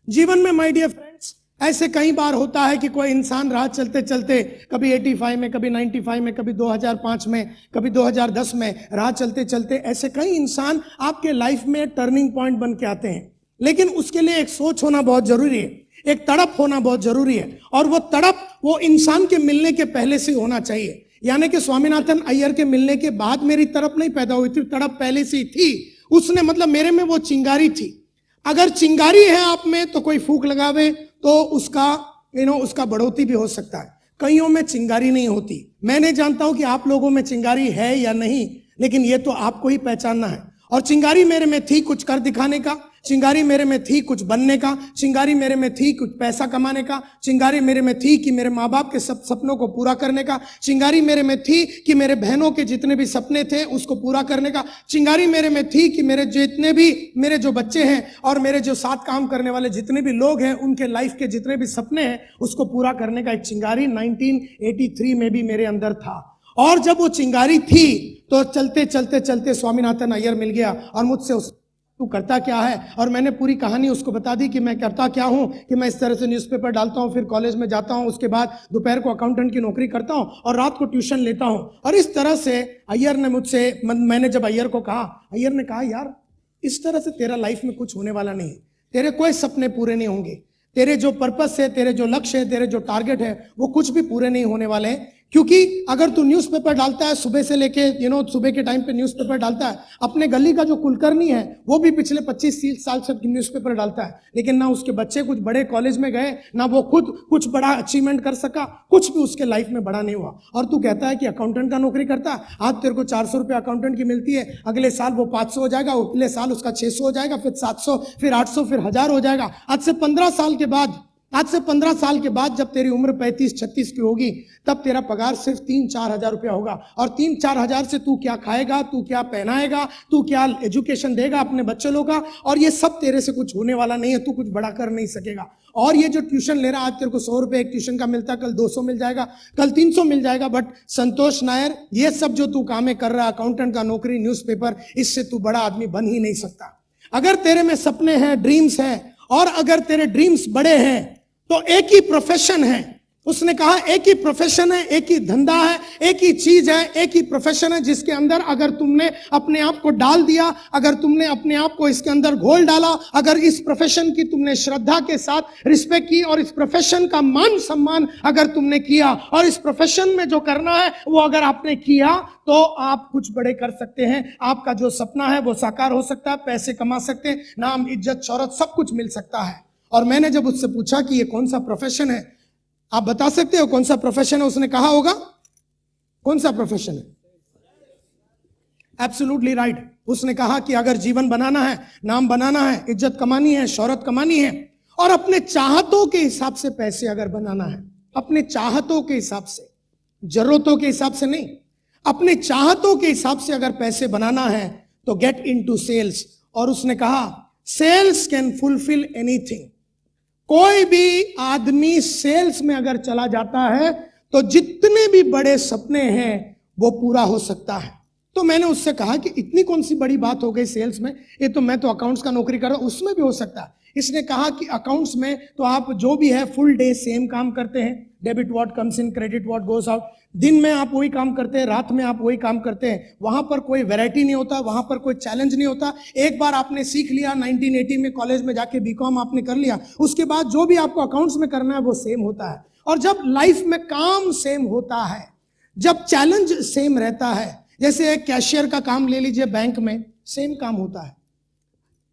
जीवन में my dear friends ऐसे कई बार होता है कि कोई इंसान राह चलते चलते कभी 85 में, कभी 95 में, कभी 2005 में, कभी 2010 में, राह चलते चलते ऐसे कई इंसान आपके लाइफ में टर्निंग पॉइंट बन के आते हैं। लेकिन उसके लिए एक सोच होना बहुत जरूरी है, एक तड़प होना बहुत जरूरी है, और वो तड़प वो इंसान के मिलने के पहले से होना चाहिए। यानी कि स्वामीनाथन अय्यर के मिलने के बाद मेरी तड़प नहीं पैदा हुई थी, तड़प पहले से ही थी। उसने मतलब मेरे में वो चिंगारी थी। अगर चिंगारी है आप में तो कोई फूंक लगावे तो उसका उसका बढ़ोतरी भी हो सकता है। कईयों में चिंगारी नहीं होती। मैं नहीं जानता हूं कि आप लोगों में चिंगारी है या नहीं, लेकिन ये तो आपको ही पहचानना है। और चिंगारी मेरे में थी कुछ कर दिखाने का, चिंगारी मेरे में थी कुछ बनने का, चिंगारी मेरे में थी कुछ पैसा कमाने का, चिंगारी मेरे में थी कि मेरे माँ बाप के सब सपनों को पूरा करने का, चिंगारी मेरे में थी कि मेरे बहनों के जितने भी सपने थे उसको पूरा करने का, चिंगारी मेरे में थी कि मेरे जितने भी मेरे जो बच्चे हैं और मेरे जो साथ काम करने वाले जितने भी लोग हैं उनके लाइफ के जितने भी सपने हैं उसको पूरा करने का एक चिंगारी 1983 में भी मेरे अंदर था। और जब वो चिंगारी थी तो चलते चलते चलते स्वामीनाथन अय्यर मिल गया और मुझसे तू करता क्या है, और मैंने पूरी कहानी उसको बता दी कि मैं करता क्या हूं, कि मैं इस तरह से न्यूज़पेपर डालता हूं, फिर कॉलेज में जाता हूं, उसके बाद दोपहर को अकाउंटेंट की नौकरी करता हूं और रात को ट्यूशन लेता हूं। और इस तरह से अय्यर ने मुझसे, मैंने जब अय्यर को कहा, अय्यर ने कहा यार इस तरह से तेरा लाइफ में कुछ होने वाला नहीं, तेरे कोई सपने पूरे नहीं होंगे, तेरे जो पर्पस है, तेरे जो लक्ष्य है, तेरे जो टारगेट है वो कुछ भी पूरे नहीं होने वाले हैं। क्योंकि अगर तू न्यूज़पेपर डालता है सुबह से लेके सुबह के टाइम पे न्यूज़पेपर डालता है, अपने गली का जो कुलकर्णी है वो भी पिछले 25-30 साल से न्यूज़पेपर डालता है, लेकिन ना उसके बच्चे कुछ बड़े कॉलेज में गए, ना वो खुद कुछ बड़ा अचीवमेंट कर सका, कुछ भी उसके लाइफ में बड़ा नहीं हुआ। और तू कहता है कि अकाउंटेंट का नौकरी करता है, आज तेरे को 400 रुपये अकाउंटेंट की मिलती है, अगले साल वो 500 हो जाएगा, अगले साल उसका 600 हो जाएगा, फिर 700, फिर 800, फिर 1000 हो जाएगा। आज से 15 साल के बाद जब तेरी उम्र 35-36 की होगी तब तेरा पगार सिर्फ 3-4 हजार रुपया होगा। और 3-4 हजार से तू क्या खाएगा, तू क्या पहनाएगा, तू क्या एजुकेशन देगा अपने बच्चे लोग का, और ये सब तेरे से कुछ होने वाला नहीं है, तू कुछ बड़ा कर नहीं सकेगा। और ये जो ट्यूशन ले रहा है, आज तेरे को 100 रुपए एक ट्यूशन का मिलता, कल 200 मिल जाएगा, कल 300 मिल जाएगा। बट संतोष नायर, ये सब जो तू कामें कर रहा है, अकाउंटेंट का नौकरी, न्यूज़पेपर, इससे तू बड़ा आदमी बन ही नहीं सकता। अगर तेरे में सपने हैं, ड्रीम्स हैं, और अगर तेरे ड्रीम्स बड़े हैं तो एक ही प्रोफेशन है। उसने कहा एक ही प्रोफेशन है, एक ही धंधा है, एक ही चीज है, एक ही प्रोफेशन है जिसके अंदर अगर तुमने अपने आप को डाल दिया, अगर तुमने अपने आप को इसके अंदर घोल डाला, अगर इस प्रोफेशन की तुमने श्रद्धा के साथ रिस्पेक्ट की और इस प्रोफेशन का मान सम्मान अगर तुमने किया और इस प्रोफेशन में जो करना है वो अगर आपने किया तो आप कुछ बड़े कर सकते हैं। आपका जो सपना है वो साकार हो सकता है, पैसे कमा सकते हैं, नाम, इज्जत, शौहरत सब कुछ मिल सकता है। और मैंने जब उससे पूछा कि ये कौन सा प्रोफेशन है, आप बता सकते हो कौन सा प्रोफेशन है, उसने कहा होगा कौन सा प्रोफेशन है? Absolutely right. उसने कहा कि अगर जीवन बनाना है, नाम बनाना है, इज्जत कमानी है, शौहरत कमानी है, और अपने चाहतों के हिसाब से पैसे अगर बनाना है, अपने चाहतों के हिसाब से, जरूरतों के हिसाब से नहीं, अपने चाहतों के हिसाब से अगर पैसे बनाना है तो गेट इनटू सेल्स। और उसने कहा सेल्स कैन फुलफिल एनीथिंग। कोई भी आदमी सेल्स में अगर चला जाता है तो जितने भी बड़े सपने हैं वो पूरा हो सकता है। तो मैंने उससे कहा कि इतनी कौन सी बड़ी बात हो गई सेल्स में, ये तो मैं तो अकाउंट्स का नौकरी कर रहा हूं, उसमें भी हो सकता है। इसने कहा कि अकाउंट्स में तो आप जो भी है फुल डे सेम काम करते हैं, debit what comes in, credit what goes out, दिन में आप वही काम करते हैं, रात में आप वही काम करते हैं, वहां पर कोई वैरायटी नहीं होता, वहां पर कोई चैलेंज नहीं होता। एक बार आपने सीख लिया, 1980 में कॉलेज में जाके बीकॉम आपने कर लिया, उसके बाद जो भी आपको अकाउंट्स में करना है वो सेम होता है। और जब लाइफ में काम सेम होता है, जब चैलेंज सेम रहता है, जैसे एक कैशियर का काम ले लीजिए, बैंक में सेम काम होता है।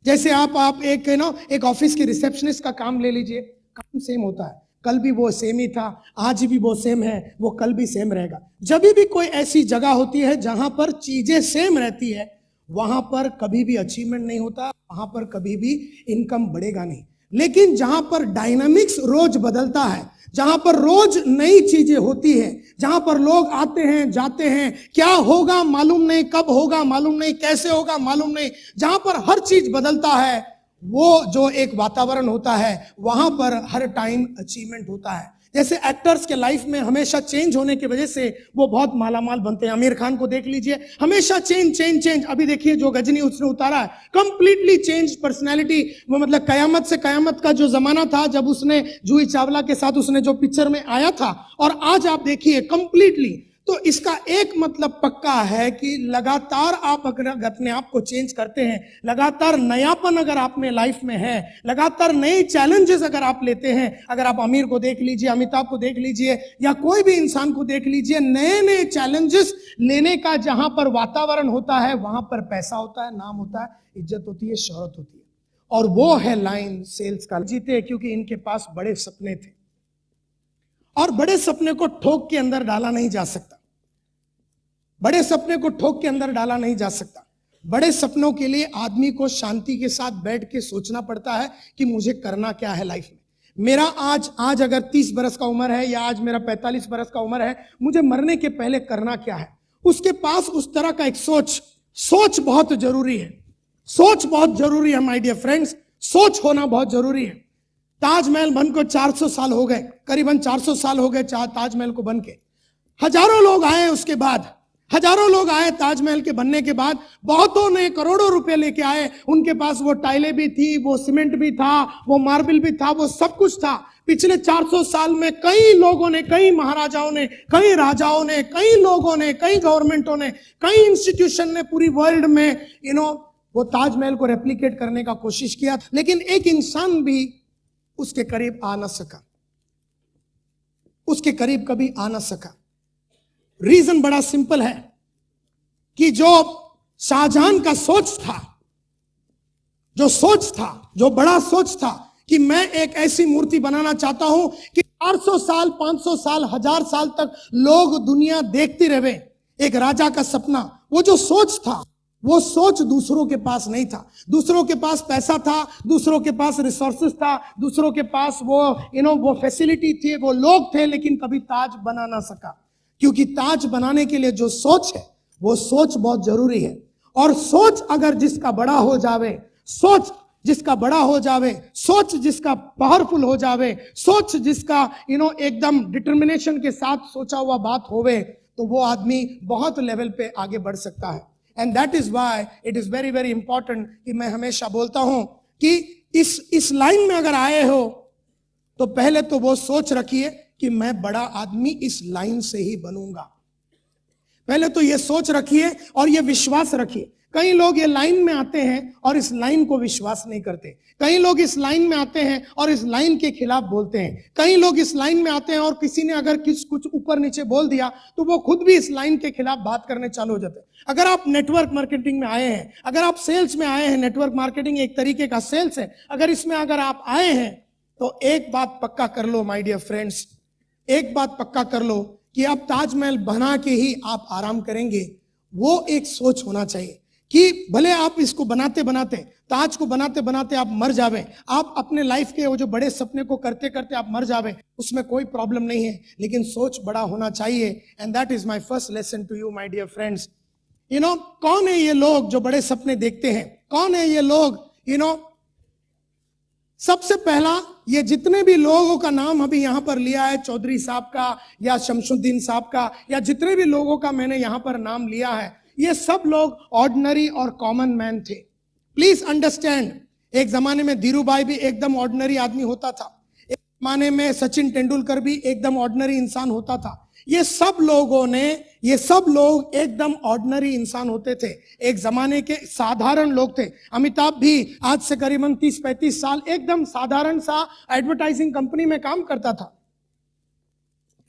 जैसे आप एक ऑफिस के रिसेप्शनिस्ट का काम ले लीजिए, काम सेम होता है, कल भी वो सेम ही था, आज भी वो सेम है, वो कल भी सेम रहेगा। जब भी कोई ऐसी जगह होती है जहां पर चीजें सेम रहती है, वहां पर कभी भी अचीवमेंट नहीं होता, वहां पर कभी भी इनकम बढ़ेगा नहीं। लेकिन जहां पर डायनामिक्स रोज बदलता है, जहां पर रोज नई चीजें होती है, जहां पर लोग आते हैं जाते हैं, क्या होगा मालूम नहीं, कब होगा मालूम नहीं, कैसे होगा मालूम नहीं, जहां पर हर चीज बदलता है, वो जो एक वातावरण होता है वहां पर हर टाइम अचीवमेंट होता है। जैसे एक्टर्स के लाइफ में हमेशा चेंज होने की वजह से वो बहुत मालामाल बनते हैं। आमिर खान को देख लीजिए, हमेशा चेंज चेंज चेंज। अभी देखिए जो गजनी उसने उतारा है, कंप्लीटली चेंज पर्सनैलिटी। वो मतलब कयामत से कयामत का जो जमाना था जब उसने जूही चावला के साथ उसने जो पिक्चर में आया था, और आज आप देखिए कंप्लीटली। तो इसका एक मतलब पक्का है कि लगातार आप अगर अपने आप को चेंज करते हैं, लगातार नयापन अगर आप में लाइफ में है, लगातार नए चैलेंजेस अगर आप लेते हैं, अगर आप आमिर को देख लीजिए, अमिताभ को देख लीजिए, या कोई भी इंसान को देख लीजिए, नए नए चैलेंजेस लेने का जहां पर वातावरण होता है वहां पर पैसा होता है, नाम होता है, इज्जत होती है, शोहरत होती है। और वो है लाइन सेल्स का। जीते क्योंकि इनके पास बड़े सपने थे, और बड़े सपने को ठोक के अंदर डाला नहीं जा सकता। बड़े सपने को ठोक के अंदर डाला नहीं जा सकता। बड़े सपनों के लिए आदमी को शांति के साथ बैठ के सोचना पड़ता है कि मुझे करना क्या है लाइफ में। मेरा आज अगर 30 बरस का उम्र है, या आज मेरा 45 बरस का उम्र है, मुझे मरने के पहले करना क्या है। उसके पास उस तरह का एक सोच बहुत जरूरी है। सोच बहुत जरूरी है माय डियर फ्रेंड्स, सोच होना बहुत जरूरी है। ताजमहल बन को 400 साल हो गए, करीबन 400 साल हो गए ताजमहल को बन के। हजारों लोग आए, उसके बाद हजारों लोग आए ताजमहल के बनने के बाद, बहुतों ने करोड़ों रुपए लेके आए। उनके पास वो टाइलें भी थी, वो सीमेंट भी था, वो मार्बल भी था, वो सब कुछ था। पिछले 400 साल में कई लोगों ने, कई महाराजाओं ने, कई राजाओं ने, कई लोगों ने, कई गवर्नमेंटों ने, कई इंस्टीट्यूशन ने पूरी वर्ल्ड में वो ताजमहल को रेप्लिकेट करने का कोशिश किया, लेकिन एक इंसान भी उसके करीब आ ना सका, उसके करीब कभी आ ना सका। रीजन बड़ा सिंपल है कि जो शाहजहां का सोच था, जो बड़ा सोच था कि मैं एक ऐसी मूर्ति बनाना चाहता हूं कि 400 साल, 500 साल, 1000 साल तक लोग दुनिया देखती रहे। एक राजा का सपना, वो जो सोच था, वो सोच दूसरों के पास नहीं था। दूसरों के पास पैसा था, दूसरों के पास रिसोर्सेस था, दूसरों के पास वो फैसिलिटी थी, वो लोग थे, लेकिन कभी ताज बना ना सका। क्योंकि ताज बनाने के लिए जो सोच है, वो सोच बहुत जरूरी है। और सोच अगर जिसका बड़ा हो जावे, सोच जिसका बड़ा हो जावे, सोच जिसका पावरफुल हो जावे, सोच जिसका एकदम डिटर्मिनेशन के साथ सोचा हुआ बात होवे, तो वो आदमी बहुत लेवल पे आगे बढ़ सकता है। And that is why it is very very important कि मैं हमेशा बोलता हूं कि इस लाइन में अगर आए हो तो पहले तो वो सोच रखिए कि मैं बड़ा आदमी इस लाइन से ही बनूंगा। पहले तो ये सोच रखिए और ये विश्वास रखिए। कई लोग ये लाइन में आते हैं और इस लाइन को विश्वास नहीं करते। कई लोग इस लाइन में आते हैं और इस लाइन के खिलाफ बोलते हैं। कई लोग इस लाइन में आते हैं और किसी ने अगर कुछ ऊपर नीचे बोल दिया तो वो खुद भी इस लाइन के खिलाफ बात करने चालू हो जाते हैं। अगर आप नेटवर्क मार्केटिंग में आए हैं, अगर आप सेल्स में आए हैं, नेटवर्क मार्केटिंग एक तरीके का सेल्स है, अगर इसमें अगर आप आए हैं तो एक बात पक्का कर लो माय डियर फ्रेंड्स, एक बात पक्का कर लो कि आप ताजमहल बना के ही आप आराम करेंगे। वो एक सोच होना चाहिए कि भले आप इसको बनाते बनाते, ताज को बनाते बनाते आप मर जावे, आप अपने लाइफ के वो जो बड़े सपने को करते करते आप मर जावे, उसमें कोई प्रॉब्लम नहीं है, लेकिन सोच बड़ा होना चाहिए। And that is my first lesson to you my dear friends. कौन है ये लोग जो बड़े सपने देखते हैं? कौन है ये लोग? सबसे पहला, ये जितने भी लोगों का नाम अभी यहां पर लिया है, चौधरी साहब का या शमसुद्दीन साहब का, या जितने भी लोगों का मैंने यहां पर नाम लिया है, ये सब लोग ऑर्डिनरी और कॉमन मैन थे। प्लीज अंडरस्टैंड, एक जमाने में धीरूभाई भी एकदम ऑर्डिनरी आदमी होता था, एक जमाने में सचिन तेंदुलकर भी एकदम ऑर्डिनरी इंसान होता था। ये सब लोग एकदम ऑर्डिनरी इंसान होते थे, एक जमाने के साधारण लोग थे। अमिताभ भी आज से करीबन 30-35 साल एकदम साधारण सा एडवर्टाइजिंग कंपनी में काम करता था।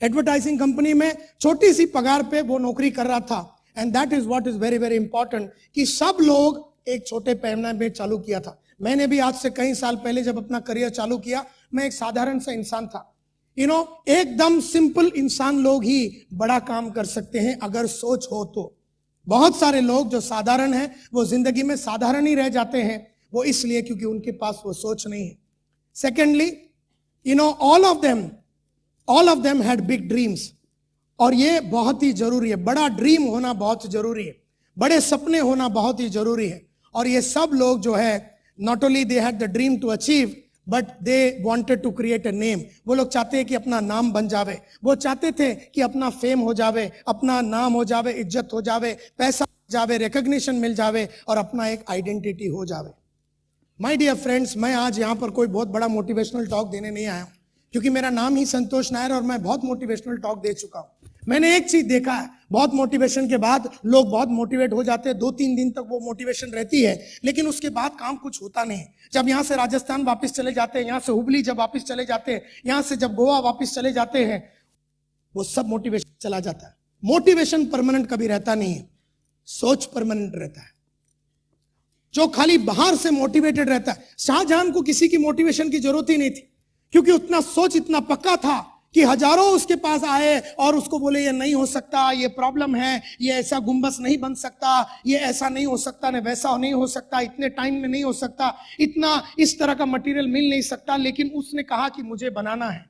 एडवर्टाइजिंग कंपनी में छोटी सी पगार पे वो नौकरी कर रहा था। And that is what is very very important कि सब लोग एक छोटे पैमाने में चालू किया था। मैंने भी आज से कई साल पहले जब अपना करियर चालू किया, मैं एक साधारण सा इंसान था। एकदम सिंपल इंसान लोग ही बड़ा काम कर सकते हैं अगर सोच हो तो। बहुत सारे लोग जो साधारण हैं वो जिंदगी में साधारण ही रह जाते हैं, वो इसलिए क्योंकि उनके पास वो सोच नहीं है। Secondly, all of them had big dreams, और ये बहुत ही जरूरी है। बड़ा ड्रीम होना बहुत जरूरी है, बड़े सपने होना बहुत ही जरूरी है। और ये सब लोग जो है, not only they had the dream to achieve, but they wanted to create a name. वो लोग चाहते हैं कि अपना नाम बन जावे, वो चाहते थे कि अपना फेम हो जावे, अपना नाम हो जावे, इज्जत हो जावे, पैसा हो जावे, रिकॉग्निशन मिल जावे और अपना एक आइडेंटिटी हो जावे। माय डियर फ्रेंड्स, मैं आज यहाँ पर कोई बहुत बड़ा मोटिवेशनल टॉक देने नहीं आया हूँ, क्योंकि मेरा नाम ही संतोष नायर और मैं बहुत मोटिवेशनल टॉक दे चुका हूँ। मैंने एक चीज देखा है, बहुत मोटिवेशन के बाद लोग बहुत मोटिवेट हो जाते हैं, 2-3 दिन तक वो मोटिवेशन रहती है, लेकिन उसके बाद काम कुछ होता नहीं। जब यहाँ से राजस्थान वापस चले जाते हैं, यहाँ से हुबली जब वापस चले जाते हैं, यहाँ से जब गोवा वापस चले जाते हैं, वो सब मोटिवेशन चला जाता है। मोटिवेशन परमानेंट कभी रहता नहीं है, सोच परमानेंट रहता है। जो खाली बाहर से मोटिवेटेड रहता है, शाहजहां को किसी की मोटिवेशन की जरूरत ही नहीं थी, क्योंकि उतना सोच इतना पक्का था कि हजारों उसके पास आए और उसको बोले ये नहीं हो सकता, ये प्रॉब्लम है, ये ऐसा गुंबद नहीं बन सकता, ये ऐसा नहीं हो सकता, न वैसा नहीं हो सकता, इतने टाइम में नहीं हो सकता, इतना इस तरह का मटेरियल मिल नहीं सकता, लेकिन उसने कहा कि मुझे बनाना है।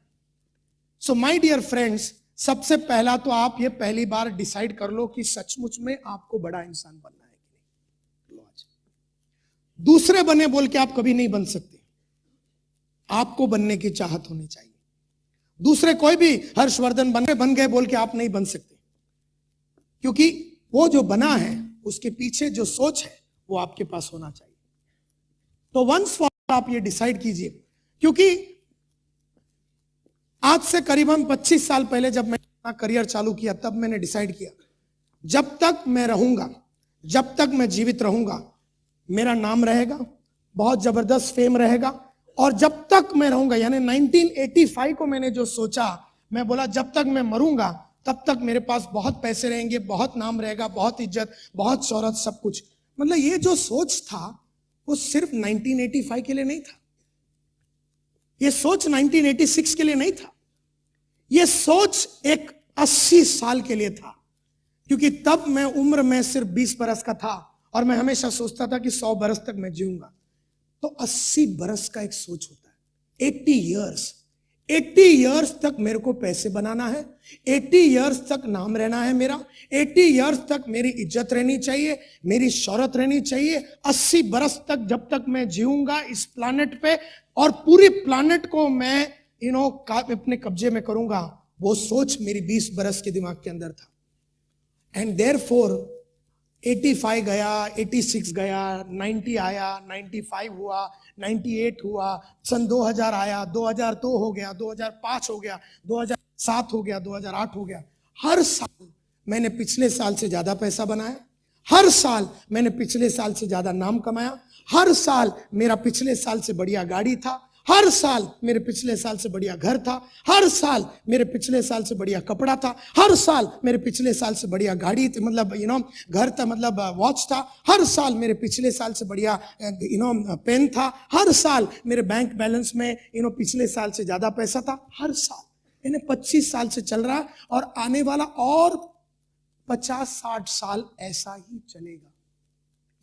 सो माय डियर फ्रेंड्स, सबसे पहला तो आप ये पहली बार डिसाइड कर लो कि सचमुच में आपको बड़ा इंसान बनना है कि नहीं। दूसरे बने बोल के आप कभी नहीं बन सकते, आपको बनने की चाहत होनी चाहिए। दूसरे कोई भी हर्षवर्धन बन गए बोल के आप नहीं बन सकते, क्योंकि वो जो बना है उसके पीछे जो सोच है वो आपके पास होना चाहिए। तो वंस फॉर आप ये डिसाइड कीजिए, क्योंकि आज से करीबन 25 साल पहले जब मैंने अपना करियर चालू किया, तब मैंने डिसाइड किया जब तक मैं रहूंगा, जब तक मैं जीवित रहूंगा, मेरा नाम रहेगा, बहुत जबरदस्त फेम रहेगा, और जब तक मैं रहूंगा, यानी 1985 को मैंने जो सोचा, मैं बोला जब तक मैं मरूंगा तब तक मेरे पास बहुत पैसे रहेंगे, बहुत नाम रहेगा, बहुत इज्जत, बहुत शोहरत, सब कुछ। मतलब ये जो सोच था वो सिर्फ 1985 के लिए नहीं था, ये सोच 1986 के लिए नहीं था, ये सोच एक 80 साल के लिए था, क्योंकि तब मैं उम्र में सिर्फ 20 बरस का था और मैं हमेशा सोचता था कि 100 बरस तक मैं जीऊंगा। तो 80 बरस का एक सोच होता है, 80 इयर्स तक मेरे को पैसे बनाना है, 80 इयर्स तक नाम रहना है मेरा, 80 इयर्स तक मेरी इज्जत रहनी चाहिए, मेरी शोहरत रहनी चाहिए, 80 बरस तक जब तक मैं जीऊंगा इस प्लैनेट पे और पूरी प्लैनेट को मैं अपने कब्जे में करूंगा। वो सोच मेरी 20 बरस के दिमाग के अंदर था। एंड देयरफॉर 85 गया, 86 गया, 90 आया, 95 हुआ, 98 हुआ, सन 2000 आया, 2002 हो गया, 2005 हो गया, 2007 हो गया, 2008 हो गया। हर साल मैंने पिछले साल से ज्यादा पैसा बनाया, हर साल मैंने पिछले साल से ज्यादा नाम कमाया, हर साल मेरा पिछले साल से बढ़िया गाड़ी था, हर साल मेरे पिछले साल से बढ़िया घर था, हर साल मेरे पिछले साल से बढ़िया कपड़ा था, हर साल मेरे पिछले साल से बढ़िया गाड़ी थी, मतलब घर था, मतलब वॉच था, हर साल मेरे पिछले साल से बढ़िया पेन था, हर साल मेरे बैंक बैलेंस में पिछले साल से ज्यादा पैसा था, हर साल। यानी 25 साल से चल रहा है और आने वाला और 50-60 साल ऐसा ही चलेगा।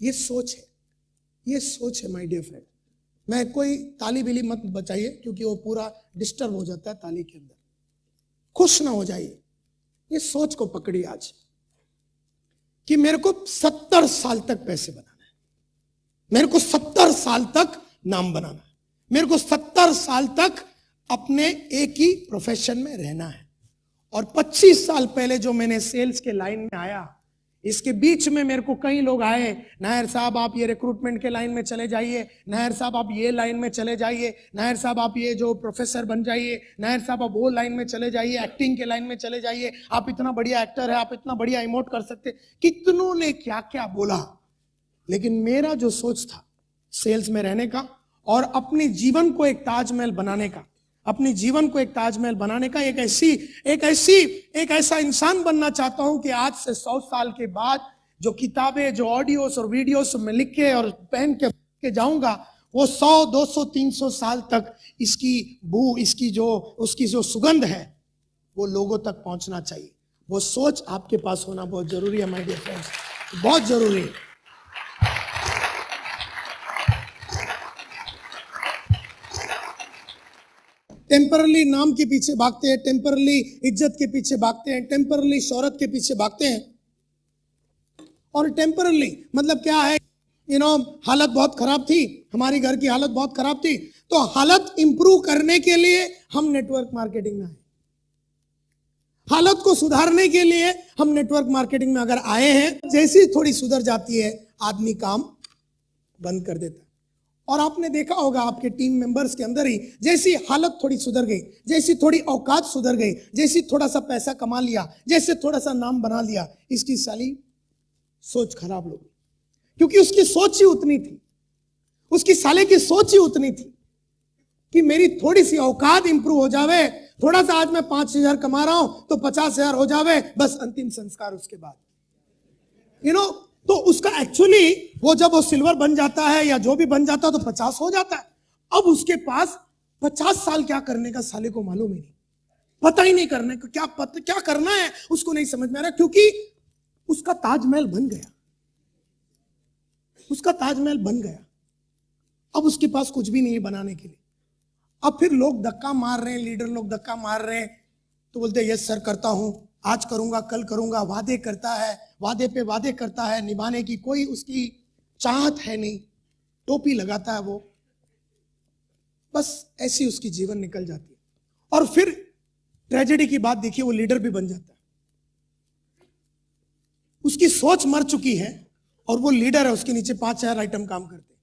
ये सोच है, ये सोच है माय डियर फ्रेंड। मैं कोई ताली बिली मत बचाइए, क्योंकि वो पूरा डिस्टर्ब हो जाता है ताली के अंदर। खुश ना हो जाइए, ये सोच को पकड़ी आज कि मेरे को 70 साल तक पैसे बनाना है, मेरे को 70 साल तक नाम बनाना है, मेरे को 70 साल तक अपने एक ही प्रोफेशन में रहना है। और 25 साल पहले जो मैंने सेल्स के लाइन में आया, इसके बीच में मेरे को कई लोग आए, नायर साहब आप ये रिक्रूटमेंट के लाइन में चले जाइए, नायर साहब आप ये लाइन में चले जाइए, नायर साहब आप ये जो प्रोफेसर बन जाइए, नायर साहब आप वो लाइन में चले जाइए, एक्टिंग के लाइन में चले जाइए, आप इतना बढ़िया एक्टर है, आप इतना बढ़िया इमोट कर सकते। कितनों ने क्या क्या बोला, लेकिन मेरा जो सोच था सेल्स में रहने का और अपने जीवन को एक ताजमहल बनाने का, अपने जीवन को एक ताजमहल बनाने का, एक ऐसा इंसान बनना चाहता हूं कि आज से 100 साल के बाद जो किताबें, जो ऑडियोस और वीडियोस में लिख के और पहन के जाऊंगा, वो 100, 200, 300 साल तक उसकी जो सुगंध है वो लोगों तक पहुंचना चाहिए। वो सोच आपके पास होना बहुत जरूरी है माय डियर फ्रेंड्स, बहुत जरूरी है। टेम्परली नाम के पीछे भागते हैं, टेम्परली इज्जत के पीछे भागते हैं, टेम्परली शोहरत के पीछे भागते हैं। और टेम्परली मतलब क्या है, हालत बहुत खराब थी, हमारी घर की हालत बहुत खराब थी, तो हालत इंप्रूव करने के लिए हम नेटवर्क मार्केटिंग में आए, हालत को सुधारने के लिए हम नेटवर्क मार्केटिंग में अगर आए हैं। जैसी थोड़ी सुधर जाती है आदमी काम बंद कर देता है। और आपने देखा होगा आपके टीम मेंबर्स के अंदर ही जैसी हालत थोड़ी सुधर गई, जैसी थोड़ी औकात सुधर गई, जैसी थोड़ा सा पैसा कमा लिया, जैसे थोड़ा सा नाम बना लिया, इसकी साली सोच खराब हो गई, क्योंकि उसकी सोच ही उतनी थी, उसकी साले की सोच ही उतनी थी कि मेरी थोड़ी सी औकात इंप्रूव हो जावे, थोड़ा सा आज मैं 5,000 कमा रहा हूं तो 50,000 हो जावे, बस अंतिम संस्कार उसके बाद तो उसका एक्चुअली वो जब वो सिल्वर बन जाता है या जो भी बन जाता है तो 50 हो जाता है। अब उसके पास 50 साल क्या करने का साले को मालूम ही नहीं, पता ही नहीं करने को क्या करना है उसको नहीं समझ में आ रहा, क्योंकि उसका ताजमहल बन गया, उसका ताजमहल बन गया। अब उसके पास कुछ भी नहीं है बनाने के लिए। अब फिर लोग धक्का मार रहे हैं, लीडर लोग धक्का मार रहे हैं, तो बोलते हैं यस सर करता हूं, आज करूंगा, कल करूंगा, वादे करता है, वादे पे वादे करता है, निभाने की कोई उसकी चाहत है नहीं, टोपी लगाता है वो, बस ऐसी उसकी जीवन निकल जाती है। और फिर ट्रेजेडी की बात देखिए, वो लीडर भी बन जाता है, उसकी सोच मर चुकी है और वो लीडर है, उसके नीचे 5,000 आइटम काम करते,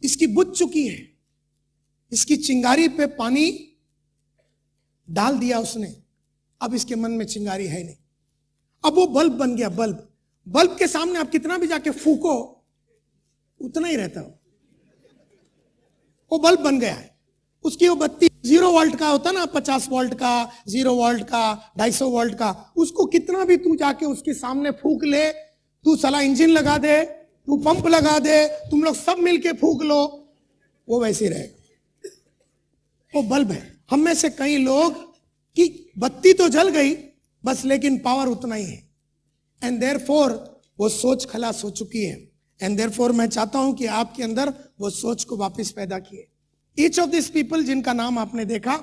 इसकी बुझ चुकी है, इसकी चिंगारी पे पानी डाल दिया उसने, अब इसके मन में चिंगारी है नहीं। अब वो बल्ब बन गया, बल्ब के सामने आप कितना भी जाके फूको उतना ही रहता हो, वो बल्ब बन गया है। उसकी वो बत्ती 0 वोल्ट का होता ना, 50 वोल्ट का, 0 वोल्ट का, 250 वोल्ट का, उसको कितना भी तू जाके उसके सामने फूक ले, तू साला इंजन लगा दे, तू पंप लगा दे, तुम लोग सब मिलके फूक लो, वो वैसे ही रहेगा, वो बल्ब है। हम में से कई लोग की बत्ती तो जल गई बस, लेकिन पावर उतना ही है, एंड देयरफॉर वो सोच खलास हो चुकी है। एंड देयरफॉर मैं चाहता हूं कि आपके अंदर वो सोच को वापस पैदा किए। ईच ऑफ दिस पीपल जिनका नाम आपने देखा,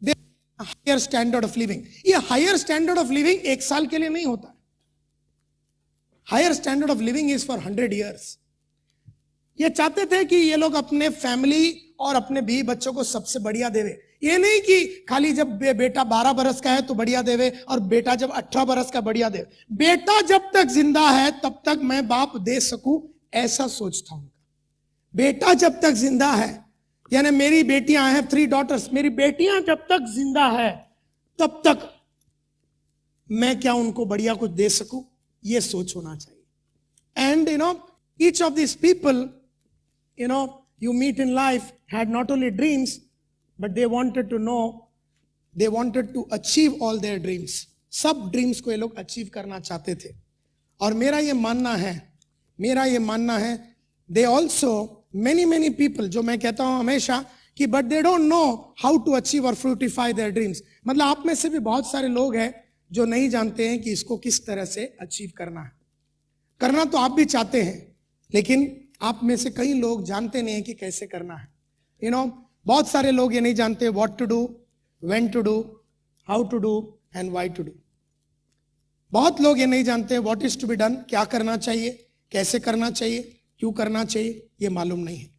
they higher standard of living. ये हायर स्टैंडर्ड ऑफ लिविंग 1 साल के लिए नहीं होता, higher standard of living is for 100 years। ये चाहते थे कि ये लोग अपने फैमिली और अपने बीवी बच्चों को सबसे बढ़िया देवे। ये नहीं कि खाली जब बेटा 12 बरस का है तो बढ़िया देवे और बेटा जब 18 बरस का बढ़िया देवे। बेटा जब तक जिंदा है तब तक मैं बाप दे सकूं, ऐसा सोचता हूं। बेटा जब तक जिंदा है, यानी मेरी बेटियां, आई हैव 3 daughters, मेरी बेटियां जब तक जिंदा है तब तक मैं क्या उनको बढ़िया कुछ दे सकूं, ये सोच होना चाहिए। And each of these people you meet in life had not only dreams, but they wanted to know, they wanted to achieve all their dreams। सब ड्रीम्स को ये लोग अचीव करना चाहते थे। और मेरा ये मानना है दे ऑल्सो many people, जो मैं कहता हूं हमेशा कि but they don't know how to achieve और फ्रूटिफाई देयर ड्रीम्स। मतलब आप में से भी बहुत सारे लोग हैं जो नहीं जानते हैं कि इसको किस तरह से अचीव करना है। करना तो आप भी चाहते हैं, लेकिन आप में से कई लोग जानते नहीं हैं कि कैसे करना है। बहुत सारे लोग ये नहीं जानते what to do, when to do, how to do and why to do. बहुत लोग ये नहीं जानते what is to be done, क्या करना चाहिए, कैसे करना चाहिए, क्यों करना चाहिए, ये मालूम नहीं है।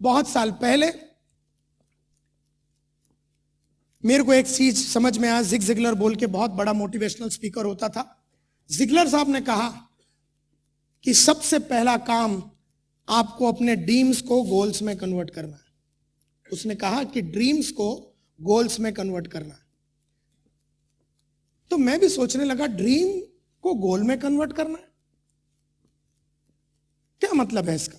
बहुत साल पहले मेरे को एक चीज समझ में आया। जिग जिगलर बोल के बहुत बड़ा मोटिवेशनल स्पीकर होता था। जिगलर साहब ने कहा कि सबसे पहला काम आपको अपने ड्रीम्स को गोल्स में कन्वर्ट करना है। उसने कहा कि ड्रीम्स को गोल्स में कन्वर्ट करना है। तो मैं भी सोचने लगा, ड्रीम को गोल में कन्वर्ट करना है, क्या मतलब है इसका?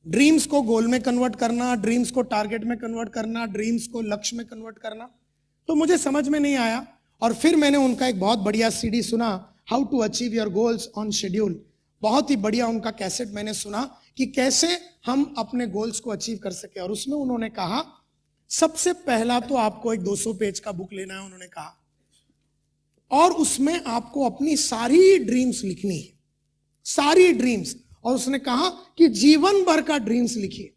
ड्रीम्स को गोल में कन्वर्ट करना, ड्रीम्स को टारगेट में कन्वर्ट करना, ड्रीम्स को लक्ष्य में कन्वर्ट करना, तो मुझे समझ में नहीं आया। और फिर मैंने उनका एक बहुत बढ़िया सीडी सुना, how to achieve your goals on schedule. बहुत ही बढ़िया उनका कैसेट मैंने सुना कि कैसे हम अपने गोल्स को अचीव कर सके। और उसमें उन्होंने कहा सबसे पहला तो आपको एक 200 पेज का बुक लेना है, उन्होंने कहा, और उसमें आपको अपनी सारी ड्रीम्स लिखनी है, सारी ड्रीम्स। और उसने कहा कि जीवन भर का ड्रीम्स लिखिए,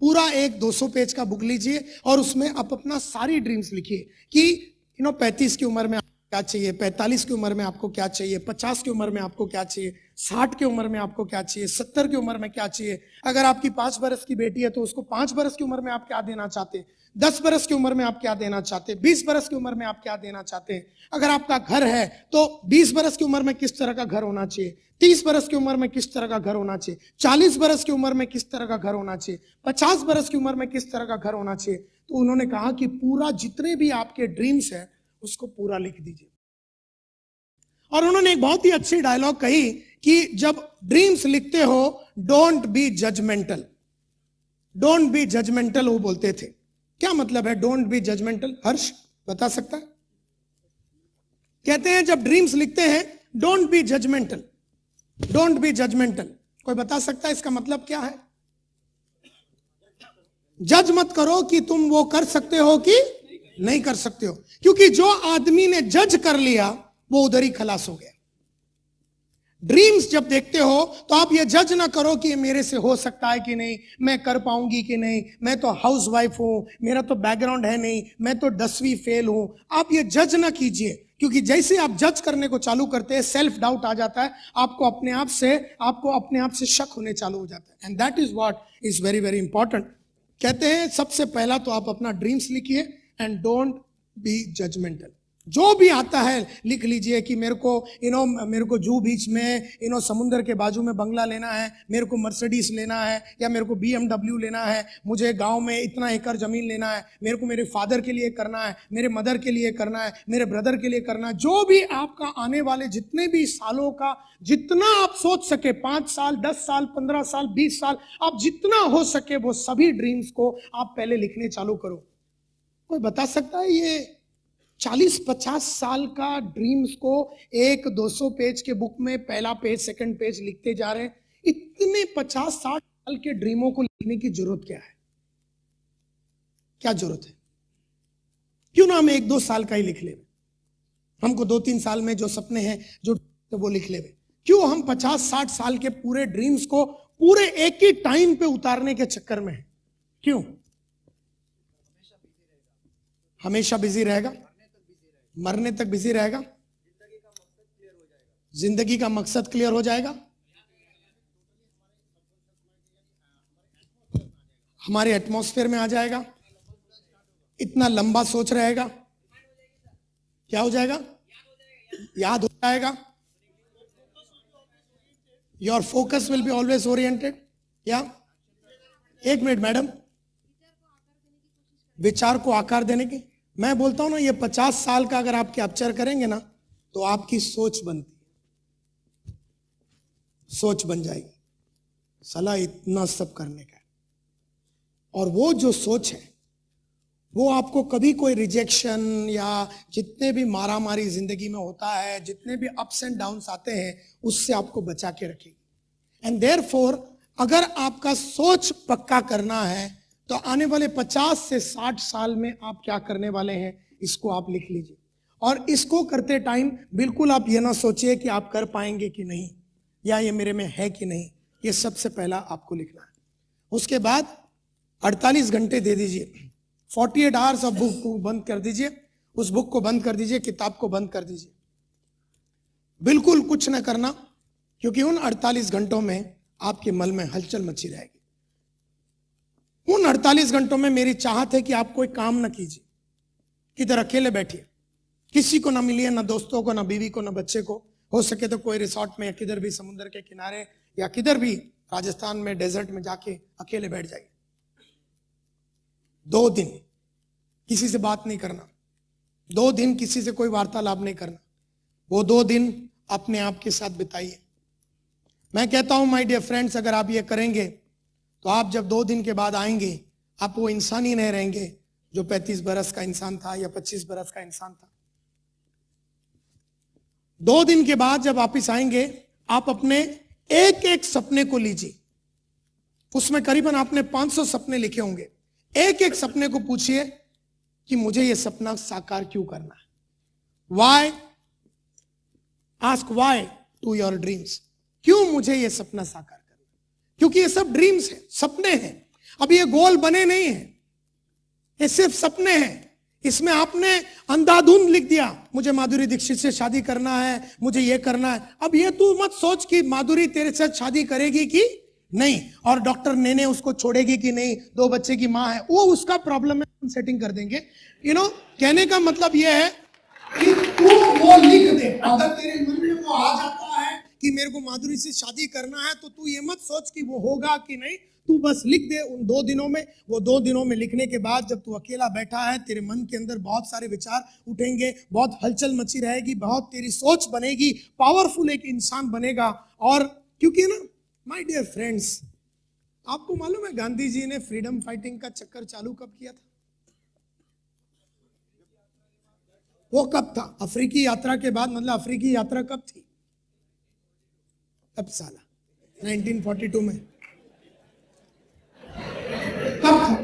पूरा एक 200 पेज का बुक लीजिए और उसमें आप अपना सारी ड्रीम्स लिखिए कि 35 की उम्र में आपको क्या चाहिए, 45 की उम्र में आपको क्या चाहिए, 50 की उम्र में आपको क्या चाहिए, 60 की उम्र में आपको क्या चाहिए, 70 की उम्र में क्या चाहिए। अगर आपकी 5 बरस की बेटी है तो उसको 5 बरस की उम्र में आप क्या देना चाहते हैं, 10 बरस की उम्र में आप क्या देना चाहते हैं, 20 बरस की उम्र में आप क्या देना चाहते हैं। अगर आपका घर है तो 20 बरस की उम्र में किस तरह का घर होना चाहिए, 30 बरस की उम्र में किस तरह का घर होना चाहिए, 40 बरस की उम्र में किस तरह का घर होना चाहिए, 50 बरस की उम्र में किस तरह का घर होना चाहिए। तो उन्होंने कहा कि पूरा जितने भी आपके ड्रीम्स है उसको पूरा लिख दीजिए। और उन्होंने एक बहुत ही अच्छी डायलॉग कही कि जब ड्रीम्स लिखते हो don't be judgmental, don't be judgmental. वो बोलते थे, क्या मतलब है डोंट बी जजमेंटल? हर्ष बता सकता है? कहते हैं जब ड्रीम्स लिखते हैं don't be judgmental, don't be judgmental. कोई बता सकता है इसका मतलब क्या है? जज मत करो कि तुम वो कर सकते हो कि नहीं कर सकते हो, क्योंकि जो आदमी ने जज कर लिया वो उधर ही खलास हो गया। ड्रीम्स जब देखते हो तो आप ये जज ना करो कि मेरे से हो सकता है कि नहीं, मैं कर पाऊंगी कि नहीं, मैं तो हाउसवाइफ हूं, मेरा तो बैकग्राउंड है नहीं, मैं तो 10वीं फेल हूं। आप ये जज ना कीजिए, क्योंकि जैसे आप जज करने को चालू करते हैं सेल्फ डाउट आ जाता है, आपको अपने आप से शक होने चालू हो जाता है। And that is what is very very important. कहते हैं सबसे पहला तो आप अपना ड्रीम्स लिखिए एंड डोंट बी जजमेंटल। जो भी आता है लिख लीजिए कि मेरे को जू बीच में समुद्र के बाजू में बंगला लेना है, मेरे को मर्सिडीज लेना है, या मेरे को BMW लेना है, मुझे गांव में इतना एकड़ जमीन लेना है, मेरे को मेरे फादर के लिए करना है, मेरे मदर के लिए करना है, मेरे ब्रदर के लिए करना है। जो भी आपका आने वाले जितने भी सालों का जितना आप सोच सके, 5 साल 10 साल 15 साल 20 साल, आप जितना हो सके वो सभी ड्रीम्स को आप पहले लिखने चालू करो। कोई बता सकता है ये 40-50 साल का ड्रीम्स को 100-200 पेज के बुक में पहला पेज सेकंड पेज लिखते जा रहे हैं? इतने 50-60 साल के ड्रीमों को लिखने की जरूरत क्या है? क्या जरूरत है? क्यों ना हम 1-2 साल का ही लिख ले, हमको 2-3 साल में जो सपने हैं जो वो लिख ले। क्यों हम 50-60 साल के पूरे ड्रीम्स को पूरे एक ही टाइम पे उतारने के चक्कर में हैं? क्यों? हमेशा बिजी रहेगा, मरने तक बिजी रहेगा, जिंदगी का मकसद क्लियर हो जाएगा, हमारे एटमॉस्फेयर में आ जाएगा, इतना लंबा सोच रहेगा, क्या हो जाएगा? याद हो जाएगा। Your focus will be always oriented. या एक मिनट मैडम, विचार को आकार देने की मैं बोलता हूं ना, ये 50 साल का अगर आप कैप्चर करेंगे ना तो आपकी सोच बनती है, सोच बन जाएगी, सलाह इतना सब करने का। और वो जो सोच है वो आपको कभी कोई रिजेक्शन या जितने भी मारामारी जिंदगी में होता है, जितने भी अप्स एंड डाउन्स आते हैं, उससे आपको बचा के रखेगी। एंड देयरफॉर अगर आपका सोच पक्का करना है तो आने वाले 50 से 60 साल में आप क्या करने वाले हैं, इसको आप लिख लीजिए। और इसको करते टाइम बिल्कुल आप ये ना सोचिए कि आप कर पाएंगे कि नहीं, या ये मेरे में है कि नहीं। ये सबसे पहला आपको लिखना है। उसके बाद 48 घंटे दे दीजिए, 48 आवर्स ऑफ बुक को बंद कर दीजिए, उस बुक को बंद कर दीजिए, किताब को बंद कर दीजिए, बिल्कुल कुछ न करना, क्योंकि उन 48 घंटों में आपके मन में हलचल मची रहेगी। उन 48 घंटों में मेरी चाहत है कि आप कोई काम ना कीजिए, किधर अकेले बैठिए, किसी को ना मिलिए, ना दोस्तों को, ना बीवी को, ना बच्चे को। हो सके तो कोई रिसोर्ट में या किधर भी समुद्र के किनारे या किधर भी राजस्थान में डेजर्ट में जाके अकेले बैठ जाइए। 2 दिन किसी से बात नहीं करना, 2 दिन किसी से कोई वार्तालाप नहीं करना, वो 2 दिन अपने आप के साथ बिताइए। मैं कहता हूं माय डियर फ्रेंड्स, अगर आप ये करेंगे तो आप जब 2 दिन के बाद आएंगे, आप वो इंसान ही नहीं रहेंगे जो 35 बरस का इंसान था या 25 बरस का इंसान था। 2 दिन के बाद जब वापिस आएंगे, आप अपने एक एक सपने को लीजिए, उसमें करीबन आपने 500 सपने लिखे होंगे। एक एक सपने को पूछिए कि मुझे यह सपना साकार क्यों करना है। Why, ask why to your dreams. क्यों मुझे यह सपना साकार करना? क्योंकि ये सब ड्रीम्स हैं, सपने हैं। अब ये गोल बने नहीं हैं, ये सिर्फ सपने हैं। इसमें आपने अंधाधुंध लिख दिया, मुझे माधुरी दीक्षित से शादी करना है, मुझे ये करना है। अब ये तू मत सोच कि माधुरी तेरे साथ शादी करेगी कि नहीं, और डॉक्टर नेने उसको छोड़ेगी कि नहीं, 2 बच्चे की माँ है, वो उसका प्रॉब्लम है, हम सेटिंग कर देंगे। कहने का मतलब ये है कि तू वो लिख दे। अगर तेरे मन में वो आ जाता है कि मेरे को माधुरी से शादी करना है, तो तू ये मत सोच कि वो होगा कि नहीं, तू बस लिख दे उन 2 दिनों में। वो 2 दिनों में लिखने के बाद जब तू अकेला बैठा है, तेरे मन के अंदर बहुत सारे विचार उठेंगे, बहुत हलचल मची रहेगी, बहुत तेरी सोच बनेगी, पावरफुल एक इंसान बनेगा। और क्योंकि ना माय डियर फ्रेंड्स, आपको मालूम है गांधी जी ने फ्रीडम फाइटिंग का चक्कर चालू कब किया था? वो कब था? अफ्रीकी यात्रा के बाद। मतलब अफ्रीकी यात्रा कब थी? कब साला 1942 में। कब था?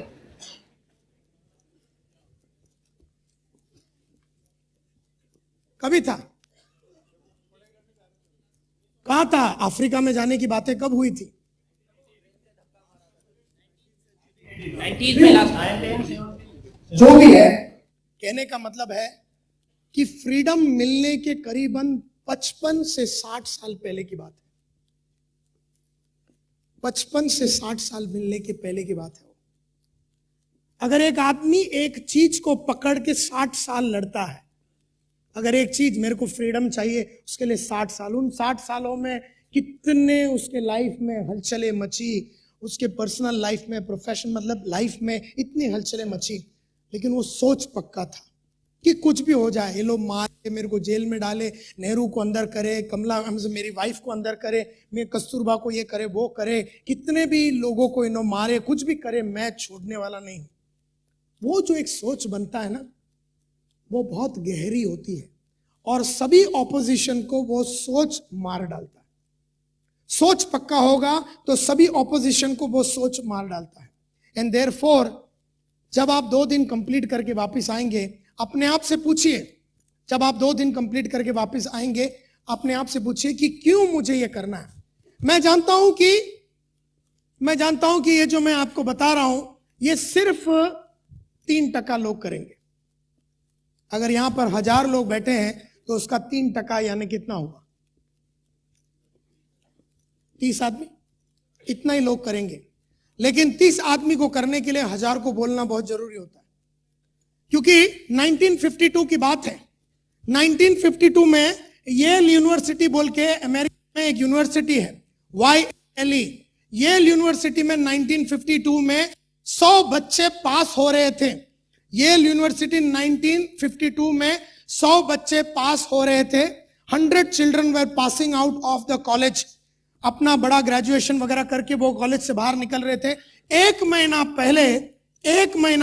कभी था? कहा था? अफ्रीका में जाने की बातें कब हुई थी? 19 में जो भी है, कहने का मतलब है कि फ्रीडम मिलने के करीबन 55 से 60 साल पहले की बात है। 55 से 60 साल मिलने के पहले की बात है। अगर एक आदमी एक चीज को पकड़ के 60 साल लड़ता है, अगर एक चीज मेरे को फ्रीडम चाहिए, उसके लिए 60 साल, उन 60 सालों में कितने उसके लाइफ में हलचलें मची, उसके पर्सनल लाइफ में, प्रोफेशन मतलब लाइफ में इतनी हलचलें मची, लेकिन वो सोच पक्का था कि कुछ भी हो जाए, ये लोग मारे, मेरे को जेल में डाले, नेहरू को अंदर करे, कमला हमसे मेरी वाइफ को अंदर करे, मैं कस्तूरबा को ये करे वो करे, कितने भी लोगों को इन्हों मारे, कुछ भी करे, मैं छोड़ने वाला नहीं। वो जो एक सोच बनता है ना, वो बहुत गहरी होती है और सभी ऑपोजिशन को वो सोच मार डालता है। सोच पक्का होगा तो सभी ऑपोजिशन को वो सोच मार डालता है। एंड देयरफॉर जब आप 2 दिन कंप्लीट करके वापस आएंगे, अपने आप से पूछिए, जब आप 2 दिन कंप्लीट करके वापस आएंगे, अपने आप से पूछिए कि क्यों मुझे ये करना है। मैं जानता हूं कि ये जो मैं आपको बता रहा हूं, ये सिर्फ 3% लोग करेंगे। अगर यहां पर 1000 लोग बैठे हैं तो उसका 3% यानी कितना हुआ? 30 आदमी, इतना ही लोग करेंगे। लेकिन 30 आदमी को करने के लिए 1000 को बोलना बहुत जरूरी होता है, क्योंकि 1952 की बात है। 1952 में येल यूनिवर्सिटी बोल के अमेरिका में एक यूनिवर्सिटी है, YLE। येल यूनिवर्सिटी में 1952 में 100 बच्चे पास हो रहे थे। येल यूनिवर्सिटी 1952 में 100 बच्चे पास हो रहे थे। 100 children were passing out of the college. अपना बड़ा ग्रेजुएशन वगैरह करके वो कॉलेज से बाहर निकल रहे थे। एक महीना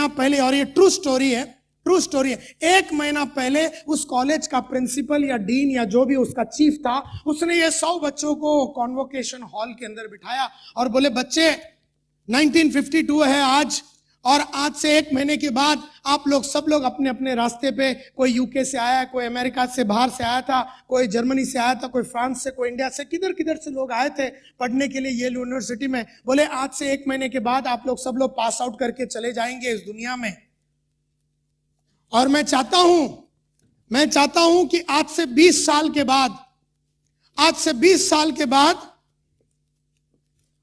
पहले, और ये ट्रू स्टोरी है, 1 महीना पहले उस कॉलेज का प्रिंसिपल या डीन या जो भी उसका चीफ था, उसने ये 100 बच्चों को कॉन्वोकेशन हॉल के अंदर बिठाया और बोले, बच्चे 1952 है आज, और आज से 1 महीने के बाद आप लोग सब लोग अपने अपने रास्ते पे, कोई यूके से आया, कोई अमेरिका से बाहर से आया था, कोई जर्मनी से आया था, कोई फ्रांस से, कोई इंडिया से, किधर किधर से लोग आए थे पढ़ने के लिए येल यूनिवर्सिटी में। बोले आज से 1 महीने के बाद आप लोग सब लोग पास आउट करके चले जाएंगे इस दुनिया में। और मैं चाहता हूं कि आज से 20 साल के बाद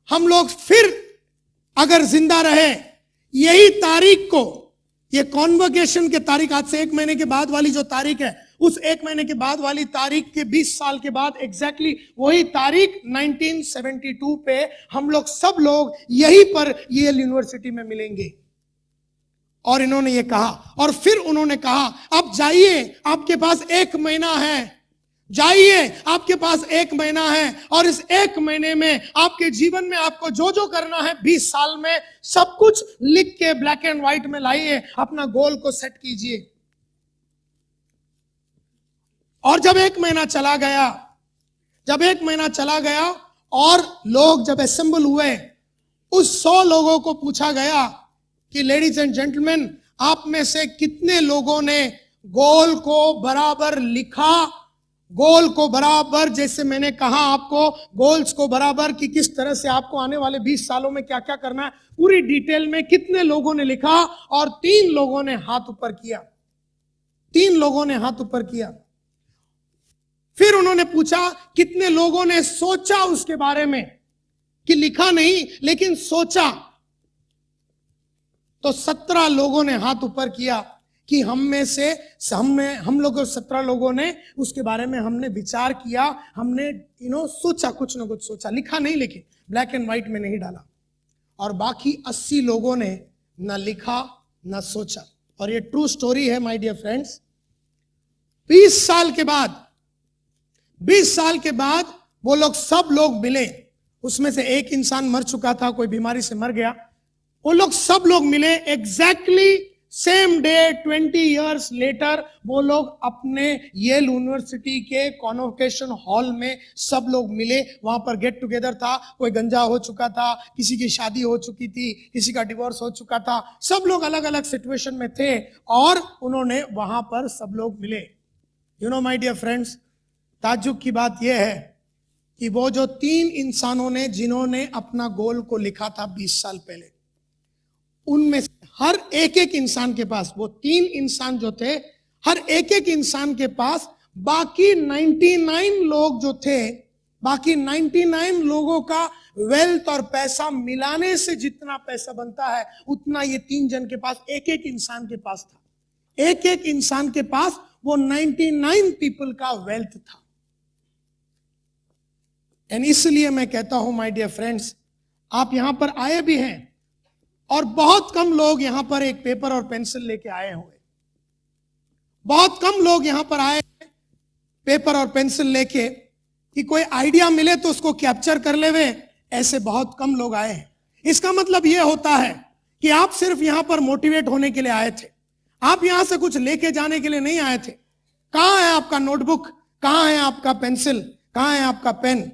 हम लोग फिर अगर जिंदा रहे, यही तारीख को, ये कॉन्वोकेशन के तारीख, आज से 1 महीने के बाद वाली जो तारीख है, उस 1 महीने के बाद वाली तारीख के 20 साल के बाद एग्जैक्टली वही तारीख 1972 पे हम लोग सब लोग यहीं पर येल यूनिवर्सिटी में मिलेंगे। और इन्होंने ये कहा, और फिर उन्होंने कहा, अब जाइए, आपके पास 1 महीना है, जाइए, आपके पास 1 महीना है, और इस 1 महीने में आपके जीवन में आपको जो जो करना है 20 साल में, सब कुछ लिख के ब्लैक एंड व्हाइट में लाइए, अपना गोल को सेट कीजिए। और जब 1 महीना चला गया और लोग जब असेंबल हुए, उस 100 लोगों को पूछा गया कि लेडीज एंड जेंटलमैन, आप में से कितने लोगों ने गोल को बराबर लिखा, गोल को बराबर, जैसे मैंने कहा आपको, गोल्स को बराबर कि किस तरह से आपको आने वाले 20 सालों में क्या क्या करना है, पूरी डिटेल में कितने लोगों ने लिखा? और 3 लोगों ने हाथ ऊपर किया। 3 लोगों ने हाथ ऊपर किया। फिर उन्होंने पूछा कितने लोगों ने सोचा उसके बारे में, कि लिखा नहीं लेकिन सोचा। तो 17 लोगों ने हाथ ऊपर किया कि हम लोग 17 लोगों ने उसके बारे में हमने विचार किया, हमने सोचा, कुछ ना कुछ सोचा, लिखा नहीं लेकिन ब्लैक एंड व्हाइट में नहीं डाला। और बाकी 80 लोगों ने ना लिखा ना सोचा। और ये ट्रू स्टोरी है माय डियर फ्रेंड्स। 20 साल के बाद वो लोग सब लोग मिले। उसमें से एक इंसान मर चुका था, कोई बीमारी से मर गया। वो लोग सब लोग मिले exactly same day 20 years later. वो लोग अपने येल यूनिवर्सिटी के कॉन्वोकेशन हॉल में सब लोग मिले। वहां पर गेट टुगेदर था। कोई गंजा हो चुका था, किसी की शादी हो चुकी थी, किसी का डिवोर्स हो चुका था, सब लोग अलग अलग सिचुएशन में थे और उन्होंने वहां पर सब लोग मिले। माय डियर फ्रेंड्स, ताज्जुब की बात यह है कि वो जो 3 इंसानों ने जिन्होंने अपना गोल को लिखा था 20 साल पहले, उनमें से हर एक इंसान के पास, वो 3 इंसान जो थे, हर एक इंसान के पास बाकी 99 लोग जो थे, बाकी 99 लोगों का वेल्थ और पैसा मिलाने से जितना पैसा बनता है उतना ये 3 जन के पास, एक इंसान के पास था। एक इंसान के पास वो 99 पीपल का वेल्थ था। एंड इसलिए मैं कहता हूं माय डियर फ्रेंड्स, आप यहां पर आए भी हैं और बहुत कम लोग यहां पर एक पेपर और पेंसिल लेके आए हुए। बहुत कम लोग यहां पर आए पेपर और पेंसिल लेके कि कोई आइडिया मिले तो उसको कैप्चर कर लेवे, ऐसे बहुत कम लोग आए हैं। इसका मतलब यह होता है कि आप सिर्फ यहां पर मोटिवेट होने के लिए आए थे, आप यहां से कुछ लेके जाने के लिए नहीं आए थे। कहां है आपका नोटबुक, कहां है आपका पेंसिल, कहां है आपका पेन?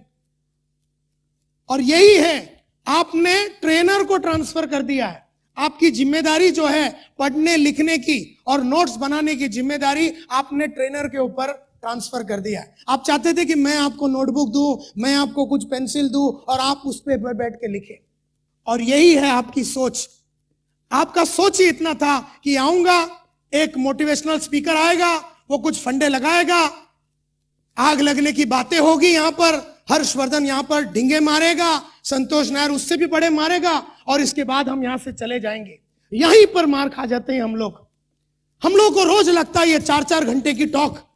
और यही है, आपने ट्रेनर को ट्रांसफर कर दिया है। आपकी जिम्मेदारी जो है पढ़ने लिखने की और नोट्स बनाने की जिम्मेदारी आपने ट्रेनर के ऊपर ट्रांसफर कर दिया है। आप चाहते थे कि मैं आपको नोटबुक दूं, मैं आपको कुछ पेंसिल दूं और आप उस पे बैठ के लिखें, और यही है आपकी सोच। आपका सोच ही इतना था कि आऊंगा, एक मोटिवेशनल स्पीकर आएगा, वो कुछ फंडे लगाएगा, आग लगने की बातें होगी, यहां पर हर्षवर्धन यहां पर ढिंगे मारेगा, संतोष नायर उससे भी बड़े मारेगा, और इसके बाद हम यहां से चले जाएंगे। यहीं पर मार खा जाते हैं हम लोग को रोज लगता है ये 4-4 घंटे की टॉक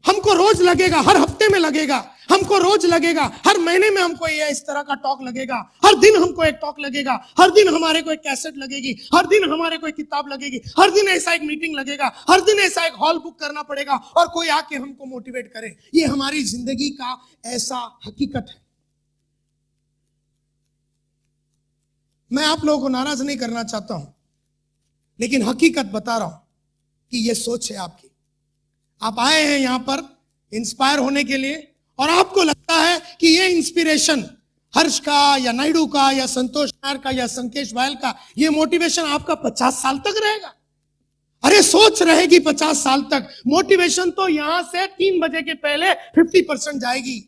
हमको रोज लगेगा, हर हफ्ते में लगेगा, हमको रोज लगेगा, हर महीने में हमको ये इस तरह का टॉक लगेगा, हर दिन हमको एक टॉक लगेगा, हर दिन हमारे को एक कैसेट लगेगी, हर दिन हमारे को एक किताब लगेगी, हर दिन ऐसा एक मीटिंग लगेगा, हर दिन ऐसा एक हॉल बुक करना पड़ेगा और कोई आके हमको मोटिवेट करे। ये हमारी जिंदगी का ऐसा हकीकत है। मैं आप लोगों को नाराज नहीं करना चाहता हूं, लेकिन हकीकत बता रहा हूं कि ये सोच है आपकी। आप आए हैं यहां पर इंस्पायर होने के लिए और आपको लगता है कि ये इंस्पिरेशन हर्ष का या नायडू का या संतोष नायर का या संकेश वायल का, ये मोटिवेशन आपका 50 साल तक रहेगा। अरे सोच रहेगी 50 साल तक। मोटिवेशन तो यहां से 3 बजे के पहले 50% जाएगी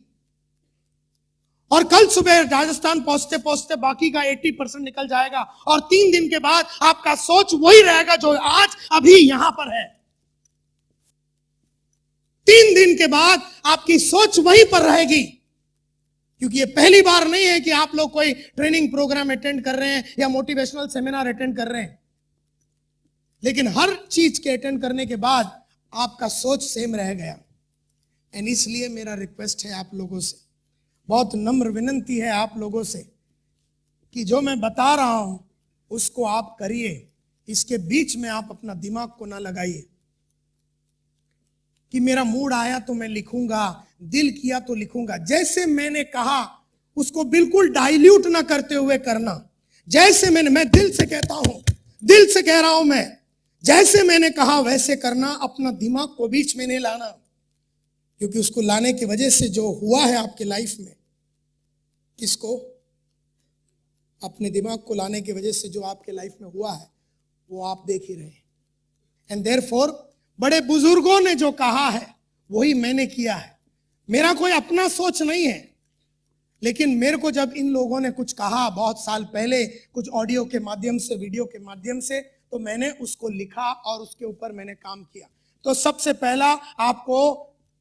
और कल सुबह राजस्थान पहुंचते पहुंचते बाकी का 80% निकल जाएगा, और 3 दिन के बाद आपका सोच वही रहेगा जो आज अभी यहां पर है। 3 दिन के बाद आपकी सोच वहीं पर रहेगी, क्योंकि ये पहली बार नहीं है कि आप लोग कोई ट्रेनिंग प्रोग्राम अटेंड कर रहे हैं या मोटिवेशनल सेमिनार अटेंड कर रहे हैं, लेकिन हर चीज के अटेंड करने के बाद आपका सोच सेम रह गया। एंड इसलिए मेरा रिक्वेस्ट है आप लोगों से, बहुत नम्र विनंती है आप लोगों से कि जो मैं बता रहा हूं उसको आप करिए। इसके बीच में आप अपना दिमाग को ना लगाइए कि मेरा मूड आया तो मैं लिखूंगा, दिल किया तो लिखूंगा। जैसे मैंने कहा उसको बिल्कुल डाइल्यूट ना करते हुए करना। जैसे मैं दिल से कहता हूं, दिल से कह रहा हूं मैं, जैसे मैंने कहा वैसे करना। अपना दिमाग को बीच में नहीं लाना, क्योंकि उसको लाने की वजह से जो हुआ है आपके लाइफ में, किसको? अपने दिमाग को लाने की वजह से जो आपके लाइफ में हुआ है वो आप देख ही रहे हैं। एंड देयरफॉर बड़े बुजुर्गों ने जो कहा है वही मैंने किया है। मेरा कोई अपना सोच नहीं है, लेकिन मेरे को जब इन लोगों ने कुछ कहा बहुत साल पहले, कुछ ऑडियो के माध्यम से, वीडियो के माध्यम से, तो मैंने उसको लिखा और उसके ऊपर मैंने काम किया। तो सबसे पहला आपको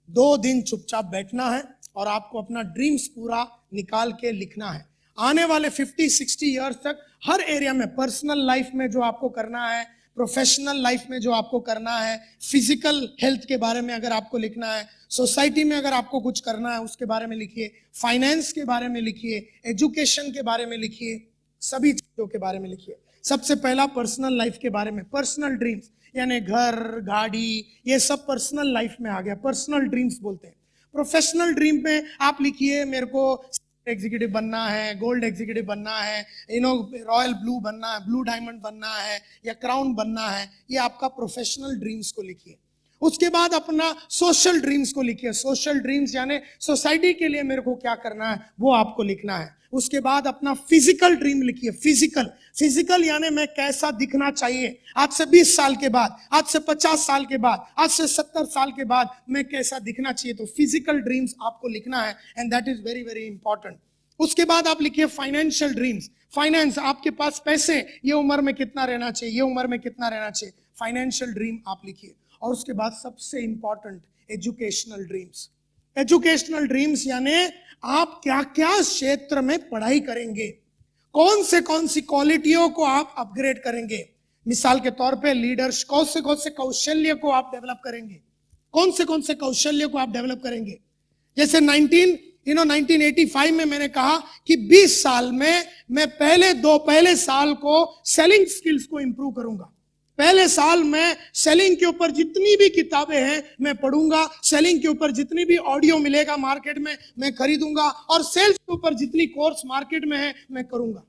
2 दिन चुपचाप बैठना है और आपको अपना ड्रीम्स पूरा निकाल के लिखना है। आने वाले 50-60 इयर्स तक हर एरिया में, पर्सनल लाइफ में जो आपको करना है, प्रोफेशनल लाइफ में जो आपको करना है, फिजिकल हेल्थ के बारे में अगर आपको लिखना है, सोसाइटी में अगर आपको कुछ करना है उसके बारे में लिखिए, फाइनेंस के बारे में लिखिए, एजुकेशन के बारे में लिखिए, सभी चीजों के बारे में लिखिए। सबसे पहला पर्सनल लाइफ के बारे में, पर्सनल ड्रीम्स यानी घर, गाड़ी, ये सब पर्सनल लाइफ में आ गया, पर्सनल ड्रीम्स बोलते हैं। प्रोफेशनल ड्रीम में आप लिखिए मेरे को एग्जीक्यूटिव बनना है, गोल्ड एग्जीक्यूटिव बनना है, रॉयल ब्लू बनना है, ब्लू डायमंड बनना है या क्राउन बनना है, ये आपका प्रोफेशनल ड्रीम्स को लिखिए। उसके बाद अपना सोशल ड्रीम्स को लिखिए, सोशल ड्रीम्स यानी सोसाइटी के लिए मेरे को क्या करना है वो आपको लिखना है। उसके बाद अपना फिजिकल ड्रीम लिखिए, फिजिकल यानी मैं कैसा दिखना चाहिए आज से 20 साल के बाद, आज से 50 साल के बाद, आज से 70 साल के बाद मैं कैसा दिखना चाहिए, तो फिजिकल ड्रीम्स आपको लिखना है and that is very very important. उसके बाद आप लिखिए फाइनेंशियल ड्रीम्स, फाइनेंस, आपके पास पैसे ये उम्र में कितना रहना चाहिए, ये उम्र में कितना रहना चाहिए, फाइनेंशियल ड्रीम आप लिखिए। और उसके बाद सबसे important educational dreams, educational dreams यानी आप क्या क्या क्षेत्र में पढ़ाई करेंगे, कौन सी क्वालिटियों को आप अपग्रेड करेंगे। मिसाल के तौर पे लीडर्स, कौन से कौशल्य को आप डेवलप करेंगे, कौन से कौशल्य को आप डेवलप करेंगे। जैसे 1985 में मैंने कहा कि 20 साल में मैं पहले साल को सेलिंग स्किल्स को इंप्रूव करूंगा। पहले साल में सेलिंग के ऊपर जितनी भी किताबें हैं मैं पढ़ूंगा, सेलिंग के ऊपर जितनी भी ऑडियो मिलेगा मार्केट में मैं खरीदूंगा और सेल्स के ऊपर जितनी कोर्स मार्केट में है मैं करूंगा।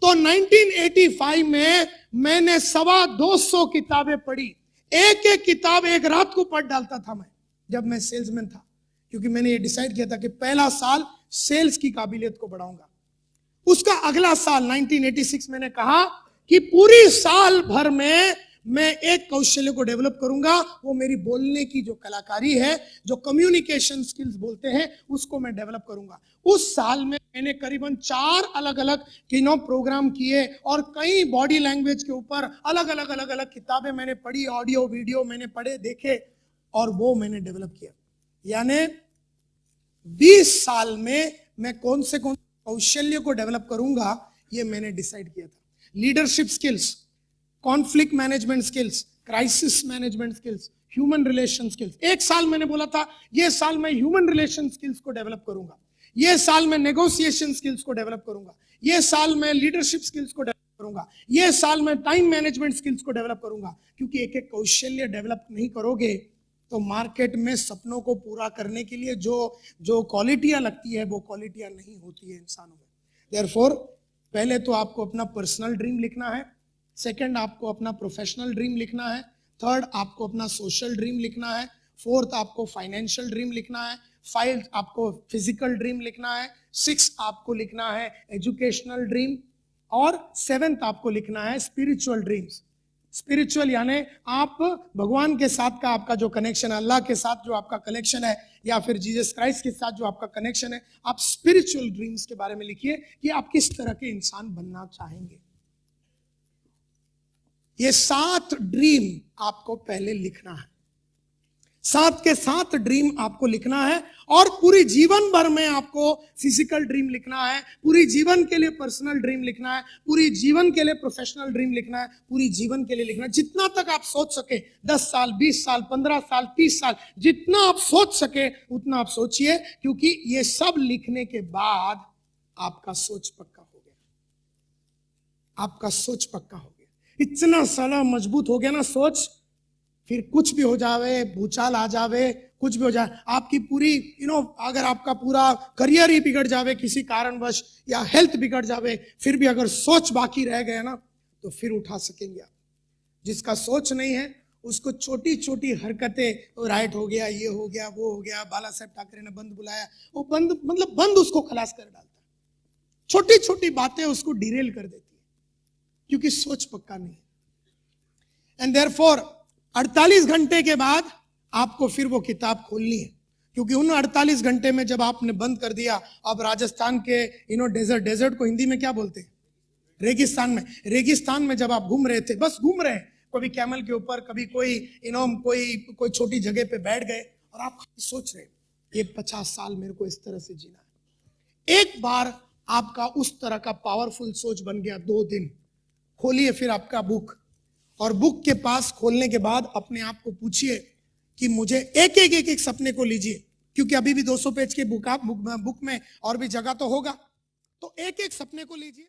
तो 1985 में मैंने 225 किताबें पढ़ी, एक किताब एक रात को पढ़ डालता था मैं जब मैं सेल्समैन था, क्योंकि मैंने ये डिसाइड किया था कि पहला साल सेल्स की काबिलियत को बढ़ाऊंगा। उसका अगला साल 1986 मैंने कहा कि पूरी साल भर में मैं एक कौशल्य को डेवलप करूंगा, वो मेरी बोलने की जो कलाकारी है, जो कम्युनिकेशन स्किल्स बोलते हैं, उसको मैं डेवलप करूंगा। उस साल में मैंने करीबन 4 अलग अलग प्रोग्राम किए और कई बॉडी लैंग्वेज के ऊपर अलग अलग किताबें मैंने पढ़ी, ऑडियो वीडियो मैंने पढ़े देखे और वो मैंने डेवलप किया। यानी 20 साल में मैं कौन से कौशल्य को डेवलप करूंगा ये मैंने डिसाइड किया था। Leadership skills, conflict management skills, crisis management skills, human relation skills. एक साल मैंने बोला था ये साल मैं ह्यूमन रिलेशन स्किल्स को डेवलप करूंगा, ये साल मैं नेगोशिएशन स्किल्स को डेवलप करूंगा, ये साल मैं लीडरशिप स्किल्स को डेवलप करूंगा, ये साल मैं टाइम मैनेजमेंट स्किल्स को डेवलप करूंगा। क्योंकि एक एक कौशल्य डेवलप नहीं करोगे तो मार्केट में सपनों को पूरा करने के लिए जो क्वालिटियां लगती है वो क्वालिटियां नहीं होती है इंसानों में। देयरफॉर पहले तो आपको अपना पर्सनल ड्रीम लिखना है, सेकंड आपको अपना प्रोफेशनल ड्रीम लिखना है, थर्ड आपको अपना सोशल ड्रीम लिखना है, फोर्थ आपको फाइनेंशियल ड्रीम लिखना है, 5 आपको फिजिकल ड्रीम लिखना है, 6 आपको लिखना है एजुकेशनल ड्रीम और 7th आपको लिखना है स्पिरिचुअल ड्रीम्स। स्पिरिचुअल यानी आप भगवान के साथ का आपका जो कनेक्शन है, अल्लाह के साथ जो आपका कनेक्शन है या फिर जीसस क्राइस्ट के साथ जो आपका कनेक्शन है, आप स्पिरिचुअल ड्रीम्स के बारे में लिखिए कि आप किस तरह के इंसान बनना चाहेंगे। ये 7 ड्रीम आपको पहले लिखना है, 7 के 7 ड्रीम आपको लिखना है और पूरी जीवन भर में आपको फिजिकल ड्रीम लिखना है, पूरी जीवन के लिए पर्सनल ड्रीम लिखना है, पूरी जीवन के लिए प्रोफेशनल ड्रीम लिखना है, पूरी जीवन के लिए लिखना है। जितना तक आप सोच सके, 10 साल, 20 साल, 15 साल, 30 साल, जितना आप सोच सके उतना आप सोचिए, क्योंकि ये सब लिखने के बाद आपका सोच पक्का हो गया, आपका सोच पक्का हो गया। इतना साला मजबूत हो गया ना सोच, फिर कुछ भी हो जावे, भूचाल आ जावे, कुछ भी हो जाए, आपकी पूरी अगर आपका पूरा करियर ही बिगड़ जावे किसी कारणवश या हेल्थ बिगड़ जावे, फिर भी अगर सोच बाकी रह गया ना तो फिर उठा सकेंगे आप। जिसका सोच नहीं है उसको छोटी छोटी हरकतें, राइट हो गया, ये हो गया, वो हो गया, बाला साहब ठाकरे ने बंद बुलाया, वो बंद उसको खलास कर डालता है। छोटी छोटी बातें उसको डिरेल कर देती है क्योंकि सोच पक्का नहीं। एंड देयरफॉर 48 घंटे के बाद आपको फिर वो किताब खोलनी है, क्योंकि उन 48 घंटे में जब आपने बंद कर दिया, अब राजस्थान के डेजर्ट को हिंदी में क्या बोलते हैं, रेगिस्तान में जब आप घूम रहे थे, बस घूम रहे हैं, कभी कैमल के ऊपर, कभी कोई कोई छोटी जगह पे बैठ गए और आप सोच रहे ये 50 साल मेरे को इस तरह से जीना है। एक बार आपका उस तरह का पावरफुल सोच बन गया, 2 दिन खोलिए फिर आपका बुक, और बुक के पास खोलने के बाद अपने आप को पूछिए कि मुझे एक सपने को लीजिए, क्योंकि अभी भी 200 पेज के बुक में और भी जगह तो होगा, तो एक सपने को लीजिए।